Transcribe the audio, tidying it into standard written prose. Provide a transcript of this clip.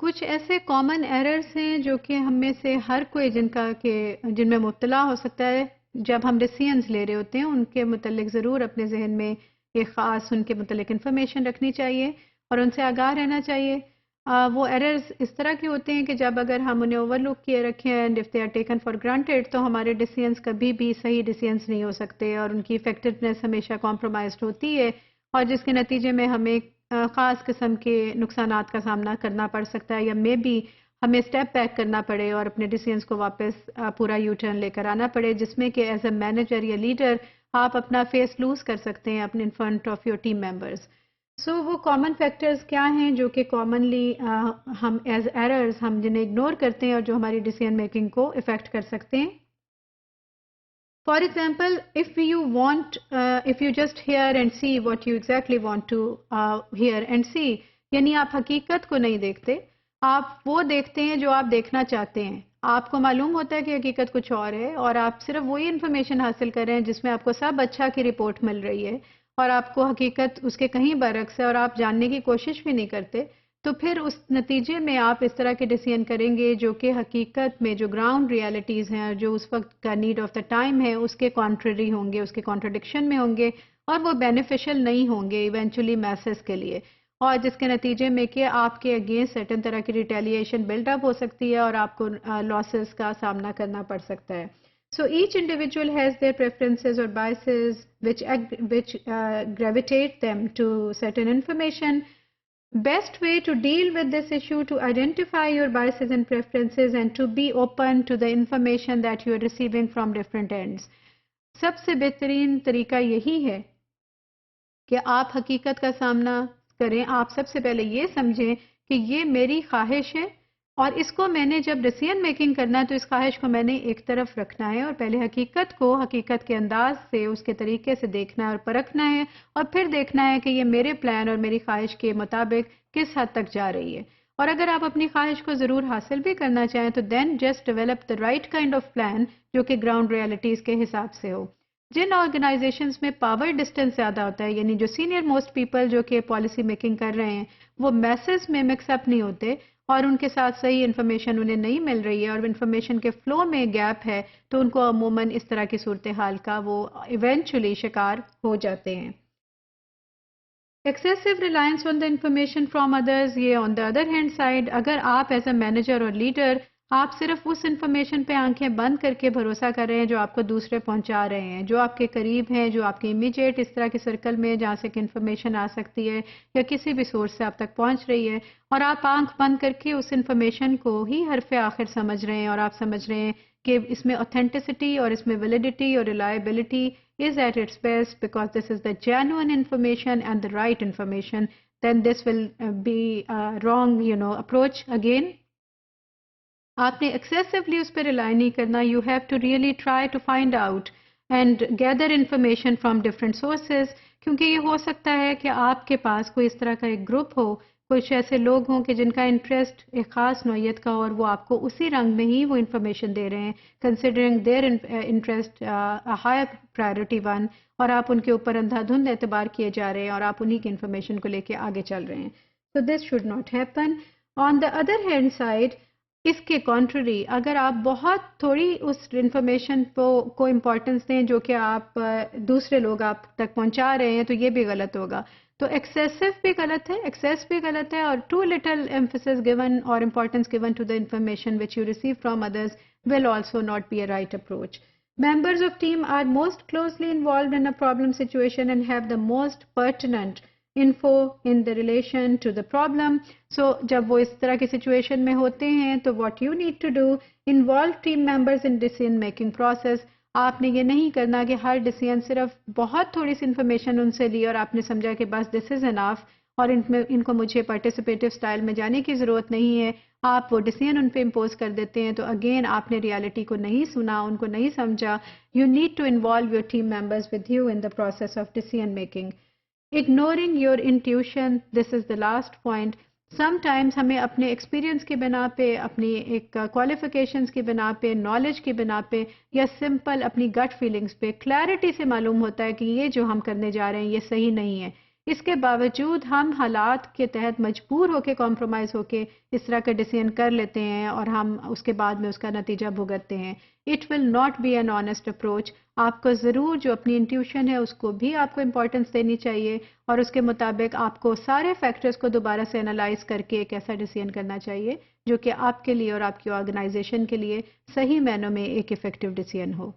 کچھ ایسے common errors ہیں جو کہ ہم میں سے ہر کوئی جن میں مبتلا ہو سکتا ہے جب ہم ڈیسیژنز لے رہے ہوتے ہیں، ان کے متعلق ضرور اپنے ذہن میں ایک خاص ان کے متعلق انفارمیشن رکھنی چاہیے اور ان سے آگاہ رہنا چاہیے۔ وہ ایررز اس طرح کے ہوتے ہیں کہ جب اگر ہم انہیں اوور لک کیے رکھیں and if they are taken for granted تو ہمارے ڈیسیژنز کبھی بھی صحیح ڈیسیژنز نہیں ہو سکتے اور ان کی افیکٹونیس ہمیشہ کمپرومائزڈ ہوتی ہے، اور جس کے نتیجے میں ہمیں خاص قسم کے نقصانات کا سامنا کرنا پڑ سکتا ہے، یا مے بی ہمیں اسٹیپ بیک کرنا پڑے اور اپنے ڈیسیژنز کو واپس پورا یو ٹرن لے کر آنا پڑے، جس میں کہ ایز اے مینیجر یا لیڈر آپ اپنا فیس لوز کر سکتے ہیں اپنے in front of your team members. So وہ کامن فیکٹرز کیا ہیں جو کہ کامنلی ہم ایز ایررز ہم جنہیں اگنور کرتے ہیں اور جو ہماری ڈیسیژن میکنگ کو افیکٹ کر سکتے ہیں۔ For example, if you just hear and see what you exactly want to hear and see، یعنی آپ حقیقت کو نہیں دیکھتے، آپ وہ دیکھتے ہیں جو آپ دیکھنا چاہتے ہیں۔ آپ کو معلوم ہوتا ہے کہ حقیقت کچھ اور ہے اور آپ صرف وہی انفارمیشن حاصل کر رہے ہیں جس میں آپ کو سب اچھا کی رپورٹ مل رہی ہے اور آپ کو حقیقت اس کے کہیں برعکس ہے اور آپ جاننے کی کوشش بھی نہیں کرتے، تو پھر اس نتیجے میں آپ اس طرح کے ڈیسیژن کریں گے جو کہ حقیقت میں جو گراؤنڈ ریالٹیز ہیں اور جو اس وقت کا نیڈ آف دا ٹائم ہے اس کے کانٹریری ہوں گے، اس کے کانٹرڈکشن میں ہوں گے اور وہ بینیفیشل نہیں ہوں گے ایونچولی میسز کے لیے، اور جس کے نتیجے میں کہ آپ کے اگینسٹ سرٹن طرح کی ریٹیلیشن بلڈ اپ ہو سکتی ہے اور آپ کو لاسز کا سامنا کرنا پڑ سکتا ہے۔ So each individual has their preferences or biases which gravitate them to certain information. Best way to deal with this issue to identify your biases and preferences and to be open to the information that you are receiving from different ends. سب سے بہترین طریقہ یہی ہے کہ آپ حقیقت کا سامنا کریں۔ آپ سب سے پہلے یہ سمجھیں کہ یہ میری خواہش ہے اور اس کو میں نے جب ڈیسیژن میکنگ کرنا ہے تو اس خواہش کو میں نے ایک طرف رکھنا ہے اور پہلے حقیقت کو حقیقت کے انداز سے اس کے طریقے سے دیکھنا ہے اور پرکھنا ہے اور پھر دیکھنا ہے کہ یہ میرے پلان اور میری خواہش کے مطابق کس حد تک جا رہی ہے۔ اور اگر آپ اپنی خواہش کو ضرور حاصل بھی کرنا چاہیں تو then just develop the right kind of plan جو کہ گراؤنڈ ریالٹیز کے حساب سے ہو۔ جن آرگنائزیشنز میں پاور ڈسٹینس زیادہ ہوتا ہے، یعنی جو سینئر موسٹ پیپل جو کہ پالیسی میکنگ کر رہے ہیں وہ میسز میں مکس اپ نہیں ہوتے اور ان کے ساتھ صحیح انفارمیشن انہیں نہیں مل رہی ہے اور انفارمیشن کے فلو میں گیپ ہے، تو ان کو عموماً اس طرح کی صورتحال کا وہ ایونچولی شکار ہو جاتے ہیں۔ Excessive reliance on the information from others, یہ آن دا ادر ہینڈ سائڈ اگر آپ ایز اے مینیجر اور لیڈر آپ صرف اس انفارمیشن پہ آنکھیں بند کر کے بھروسہ کر رہے ہیں جو آپ کو دوسرے پہنچا رہے ہیں، جو آپ کے قریب ہیں، جو آپ کے امیجیٹ اس طرح کے سرکل میں جہاں سے کہ انفارمیشن آ سکتی ہے یا کسی بھی سورس سے آپ تک پہنچ رہی ہے، اور آپ آنکھ بند کر کے اس انفارمیشن کو ہی حرف آخر سمجھ رہے ہیں اور آپ سمجھ رہے ہیں کہ اس میں اوتھینٹسٹی اور اس میں ویلیڈیٹی اور reliability is at its best because this is the genuine information and the right information, then this will be a wrong, approach again. آپ نے ایکسیسولی اس پہ ریلائی نہیں کرنا. You have to really try to find out and gather information from different sources, کیونکہ یہ ہو سکتا ہے کہ آپ کے پاس کوئی اس طرح کا ایک گروپ ہو، کچھ ایسے لوگ ہوں کہ جن کا انٹرسٹ ایک خاص نوعیت کا اور وہ آپ کو اسی رنگ میں ہی وہ انفارمیشن دے رہے ہیں considering their interest high priority one, اور آپ ان کے اوپر اندھا دھند اعتبار کیے جا رہے ہیں اور آپ انہی کی انفارمیشن کو لے کے آگے چل رہے ہیں. So this should not happen. On the other hand side اس کے کانٹرری اگر آپ بہت تھوڑی اس انفارمیشن کو امپورٹنس دیں جو کہ آپ دوسرے لوگ آپ تک پہنچا رہے ہیں تو یہ بھی غلط ہوگا. تو ایکسیسو بھی غلط ہے، ایکسیس بھی غلط ہے، اور too little emphasis given or importance given to the information which you receive from others will also not be a right approach. Members of team are most closely involved in a problem situation and have the most pertinent info in the relation to the problem. So جب وہ اس طرح کی situation میں ہوتے ہیں تو what you need to do involve team members in decision making process. آپ نے یہ نہیں کرنا کہ ہر ڈیسیژن صرف بہت تھوڑی سی انفارمیشن ان سے لی اور آپ نے سمجھا کہ بس دس از انف اور ان کو مجھے پارٹیسپیٹیو سٹائل میں جانے کی ضرورت نہیں ہے. آپ وہ ڈیسیژن ان پہ امپوز کر دیتے ہیں تو اگین آپ نے ریالٹی کو نہیں سنا، ان کو نہیں سمجھا. You need to involve your team members with you in the process of decision making. Ignoring your intuition, this is the last point. Sometimes ہمیں اپنے ایکسپیرینس کی بنا پہ، اپنی ایک کوالیفیکیشنز کی بنا پہ، نالج کی بنا پہ، یا سمپل اپنی گٹ فیلنگز پہ کلیئرٹی سے معلوم ہوتا ہے کہ یہ جو ہم کرنے جا رہے ہیں یہ صحیح نہیں ہے. اس کے باوجود ہم حالات کے تحت مجبور ہو کے کمپرومائز ہو کے اس طرح کا ڈیسیژن کر لیتے ہیں اور ہم اس کے بعد میں اس کا نتیجہ بھگتتے ہیں. It will not be an honest approach. آپ کو ضرور جو اپنی انٹیوشن ہے اس کو بھی آپ کو امپورٹنس دینی چاہیے اور اس کے مطابق آپ کو سارے فیکٹرز کو دوبارہ سے انالائز کر کے ایک ایسا ڈیسیژن کرنا چاہیے جو کہ آپ کے لیے اور آپ کی آرگنائزیشن کے لیے صحیح معنوں میں ایک افیکٹو ڈیسیژن ہو.